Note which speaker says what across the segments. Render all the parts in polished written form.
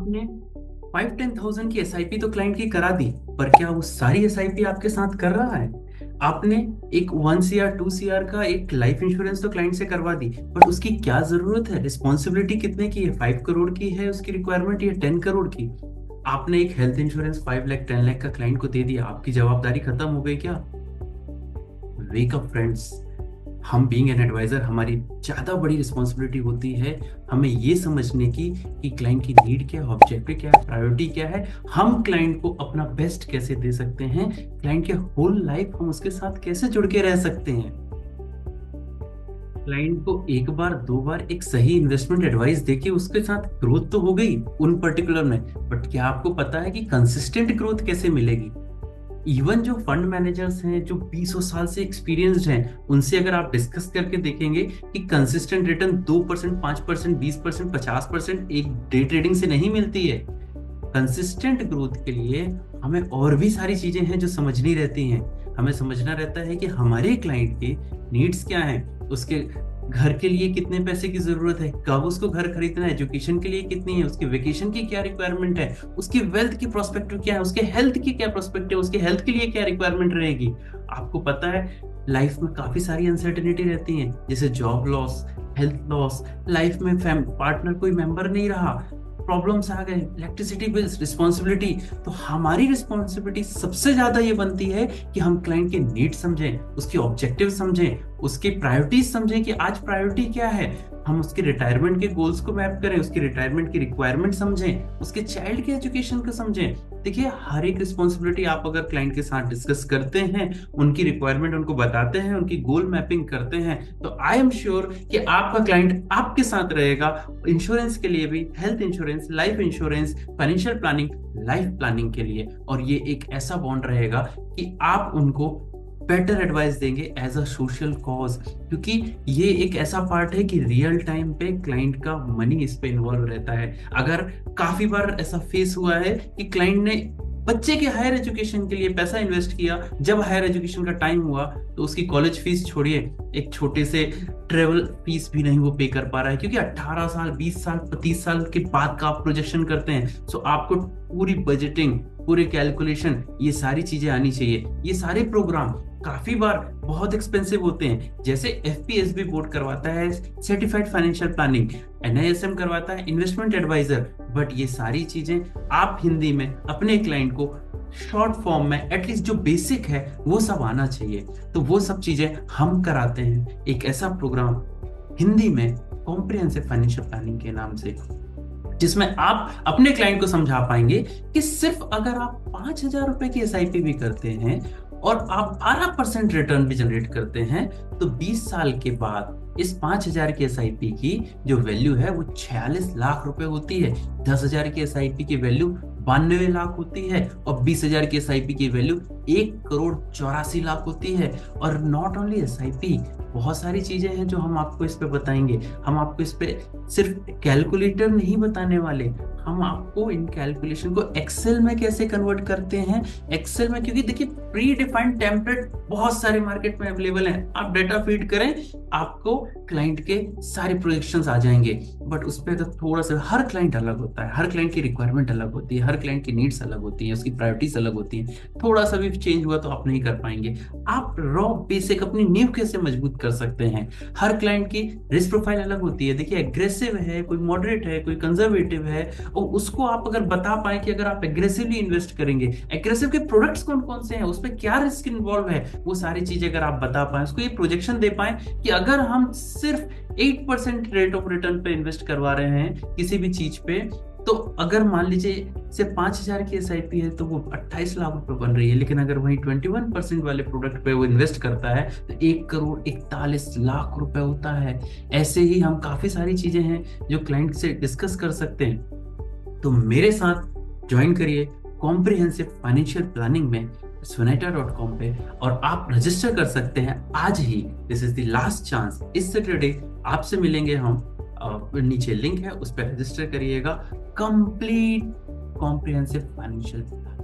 Speaker 1: आपने 5-10,000 की एसआईपी तो क्लाइंट की करा दी, पर क्या वो सारी एसआईपी आपके साथ कर रहा है? आपने एक 1 CR 2 CR का एक लाइफ इंश्योरेंस तो क्लाइंट से करवा दी, बट उसकी क्या जरूरत है? रिस्पॉन्सिबिलिटी कितने की है? 5 करोड़ की है उसकी रिक्वायरमेंट या 10 करोड़ की? आपने एक हेल्थ इंश्योरेंस 5 लाख 10 लाख का क्लाइंट को दे दिया, आपकी जवाबदारी खत्म हो गई क्या? Wake up friends. हम बीइंग एन एडवाइजर, हमारी ज्यादा बड़ी रिस्पॉन्सिबिलिटी होती है हमें ये समझने की कि क्लाइंट की नीड क्या है, ऑब्जेक्टिव क्या है, प्रायोरिटी क्या है, हम क्लाइंट को अपना बेस्ट कैसे दे सकते हैं, क्लाइंट के होल लाइफ हम उसके साथ कैसे जुड़ के रह सकते हैं। क्लाइंट को एक बार दो बार एक सही इन्वेस्टमेंट एडवाइस देके उसके साथ ग्रोथ तो हो गई उन पर्टिकुलर में, बट क्या आपको पता है कि कंसिस्टेंट ग्रोथ कैसे मिलेगी? इवन जो फंड मैनेजर्स हैं जो 20 साल से एक्सपीरियंस्ड हैं, उनसे अगर आप डिस्कस करके देखेंगे कि कंसिस्टेंट रिटर्न 2%, 5%, 20%, 50% एक डे ट्रेडिंग से नहीं मिलती है। कंसिस्टेंट ग्रोथ के लिए हमें और भी सारी चीजें हैं जो समझनी रहती हैं। हमें समझना रहता है कि हमारे क्लाइंट के नीड्स क्या हैं, उसके घर के लिए कितने पैसे की जरूरत है, कब उसको घर खरीदना है, एजुकेशन के लिए कितनी है, उसके वेकेशन की क्या रिक्वायरमेंट है, उसकी वेल्थ की प्रोस्पेक्टिव क्या है, उसके हेल्थ की क्या प्रोस्पेक्टिव, उसके हेल्थ के लिए क्या रिक्वायरमेंट रहेगी। आपको पता है लाइफ में काफी सारी अनसर्टेनिटी रहती है, जैसे job loss, health loss, life में पार्टनर कोई मेंबर नहीं रहा, प्रॉब्लम्स आ गए, इलेक्ट्रिसिटी बिल्स, रिस्पॉन्सिबिलिटी। तो हमारी रिस्पॉन्सिबिलिटी सबसे ज्यादा ये बनती है कि हम क्लाइंट के नीड समझें, उसके ऑब्जेक्टिव समझें, उसकी प्रायोरिटीज समझें कि आज प्रायोरिटी क्या है, हम उसके रिटायरमेंट के गोल्स को मैप करें, उसकी रिटायरमेंट की रिक्वायरमेंट समझें, उसके चाइल्ड के एजुकेशन को समझें। देखिए, हर एक रिस्पॉन्सिबिलिटी आप अगर क्लाइंट के साथ डिस्कस करते हैं, उनकी रिक्वायरमेंट उनको बताते हैं, उनकी गोल मैपिंग करते हैं, तो आई एम श्योर कि आपका क्लाइंट आपके साथ रहेगा। इंश्योरेंस के लिए भी, health insurance, life insurance, financial planning, life planning के लिए। और ये एक ऐसा बॉन्ड रहेगा कि आप उनको बेटर एडवाइस देंगे एज अ सोशल कॉज, क्योंकि ये एक ऐसा पार्ट है कि रियल टाइम पे क्लाइंट का मनी इस पे इन्वॉल्व रहता है। अगर काफी बार ऐसा फेस हुआ है कि क्लाइंट ने बच्चे के हायर एजुकेशन के लिए पैसा इन्वेस्ट किया, जब हायर एजुकेशन का टाइम हुआ तो उसकी कॉलेज फीस छोड़िए, एक छोटे से ट्रेवल फीस भी नहीं वो पे कर पा रहा है, क्योंकि 18 साल, 20 साल, 30 साल के बाद का आप प्रोजेक्शन करते हैं। सो आपको पूरी बजटिंग, पूरे कैलकुलेशन, ये सारी चीजें आनी चाहिए। ये सारे प्रोग्राम काफी बार बहुत एक्सपेंसिव होते हैं, जैसे एफपीएसबी बोर्ड करवाता है सर्टिफाइड फाइनेंशियल प्लानिंग, एनआईएसएम करवाता है इन्वेस्टमेंट एडवाइजर, बट ये सारी चीजें आप हिंदी में अपने क्लाइंट को शॉर्ट फॉर्म में एटलीस्ट जो बेसिक है वो सब आना चाहिए। तो वो सब चीजें हम कराते हैं, एक ऐसा प्रोग्राम हिंदी में कॉम्प्रिहेंसिव फाइनेंशियल प्लानिंग के नाम से, जिसमें आप अपने क्लाइंट को समझा पाएंगे कि सिर्फ अगर आप 5,000 रुपए की एसआईपी भी करते हैं और आप 12% रिटर्न भी जनरेट करते हैं, तो 20 साल के बाद इस 5,000 की एसआईपी की जो वैल्यू है वो 46 लाख रुपए होती है। 10,000 की एसआईपी की वैल्यू 92 लाख होती है और 20,000 की एसआईपी की वैल्यू 1 करोड़ 84 लाख होती है। और नॉट ओनली एसआईपी, बहुत सारी चीजें हैं जो हम आपको इस पे बताएंगे। हम आपको इस पे सिर्फ कैलकुलेटर नहीं बताने वाले, हम आपको इन कैलकुलेशन को एक्सेल में कैसे कन्वर्ट करते हैं। एक्सेल में, क्योंकि देखिए प्री डिफाइंड टेम्पलेट बहुत सारे मार्केट में अवेलेबल हैं, आप डेटा फीड करें, आपको क्लाइंट के सारे प्रोजेक्शंस आ जाएंगे। बट उस पर अगर थोड़ा सा, हर क्लाइंट अलग होता है, हर क्लाइंट की रिक्वायरमेंट अलग होती है, हर क्लाइंट की नीड्स अलग होती है, उसकी प्रायोरिटीज अलग होती है, थोड़ा सा भी चेंज हुआ तो आप नहीं कर पाएंगे। आप रॉ बेसिक अपनी नींव कैसे मजबूत कर सकते हैं। हर क्लाइंट की रिस्क प्रोफाइल अलग होती है। देखिए, एग्रेसिव है, कोई मॉडरेट है, कोई कंजर्वेटिव है, और उसको आप अगर बता पाए कि अगर आप एग्रेसिवली इन्वेस्ट करेंगे, एग्रेसिव के प्रोडक्ट्स कौन कौन से हैं, उसमें क्या रिस्क इन्वॉल्व है, वो सारी चीजें अगर आप बता पाए, उसको ये प्रोजेक्शन दे पाए कि अगर हम सिर्फ 8% रेट ऑफ रिटर्न पे इन्वेस्ट करवा रहे हैं किसी भी चीज पे, तो अगर मान लीजिए से 5,000 की एसआईपी है तो वो 28 लाख रुपए बन रही है। लेकिन अगर वही 21% वाले प्रोडक्ट पे वो इन्वेस्ट करता है तो 1 करोड़ 41 लाख रुपए होता है। ऐसे ही हम काफी सारी चीजें हैं जो क्लाइंट से डिस्कस कर सकते हैं। तो मेरे साथ ज्वाइन करिए कॉम्प्रिहेंसिव फाइनेंशियल प्लानिंग में sonata.com पे, और आप रजिस्टर कर सकते हैं आज ही। This is the last chance. इस सैटरडे आपसे मिलेंगे हम, नीचे लिंक है, उस पर रजिस्टर करिएगा। कंप्लीट कॉम्प्रिहेंसिव फाइनेंशियल प्लान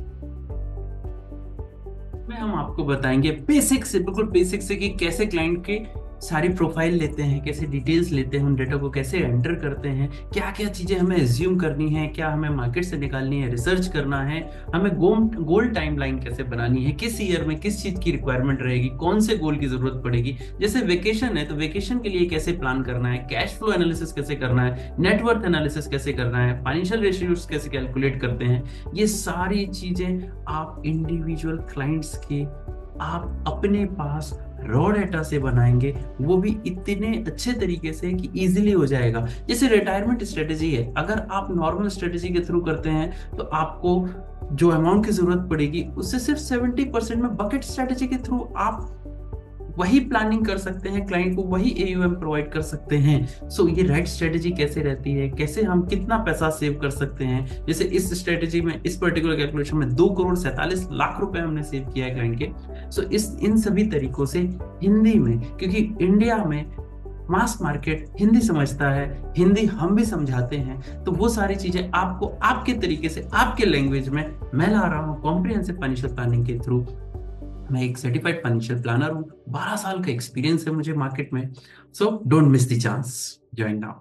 Speaker 1: में हम आपको बताएंगे बेसिक से, बिल्कुल बेसिक से, कि कैसे क्लाइंट के सारी प्रोफाइल लेते हैं, कैसे डिटेल्स लेते हैं, उन डेटा को कैसे एंटर करते हैं, क्या क्या चीजें हमें एज्यूम करनी है, क्या हमें मार्केट से निकालनी है, रिसर्च करना है, हमें गोल टाइमलाइन कैसे बनानी है, किस ईयर में किस चीज की रिक्वायरमेंट रहेगी, कौन से गोल की जरूरत पड़ेगी। जैसे वेकेशन है तो वेकेशन के लिए कैसे प्लान करना है, कैश फ्लो एनालिसिस कैसे करना है, नेटवर्थ एनालिसिस कैसे करना है, फाइनेंशियल रेशियोज कैसे कैलकुलेट करते हैं, ये सारी चीजें आप इंडिविजुअल क्लाइंट्स के आप अपने पास रॉ डेटा से बनाएंगे, वो भी इतने अच्छे तरीके से कि इजीली हो जाएगा। जैसे रिटायरमेंट स्ट्रेटेजी है, अगर आप नॉर्मल स्ट्रेटेजी के थ्रू करते हैं तो आपको जो अमाउंट की जरूरत पड़ेगी उससे सिर्फ 70% में बकेट स्ट्रेटेजी के थ्रू आप वही प्लानिंग कर सकते हैं, क्लाइंट को वही एयूएम प्रोवाइड कर सकते हैं। सो ये राइट स्ट्रेटेजी कैसे रहती है, कैसे हम कितना पैसा सेव कर सकते हैं। जैसे इस स्ट्रेटेजी में, इस पर्टिकुलर कैलकुलेशन में 2,47,00,000 रुपए हमने सेव किया है क्लाइंट के। सो इन सभी तरीकों से हिंदी में, क्योंकि इंडिया में मास मार्केट हिंदी समझता है, हिंदी हम भी समझाते हैं, तो वो सारी चीजें आपको आपके तरीके से आपके लैंग्वेज में मैं ला रहा हूँ कॉम्प्रिहेंसिव फाइनेंशियल प्लानिंग के थ्रू। मैं एक सर्टिफाइड फाइनेंशियल प्लानर हूँ, 12 साल का एक्सपीरियंस है मुझे मार्केट में। So don't miss the chance, join now.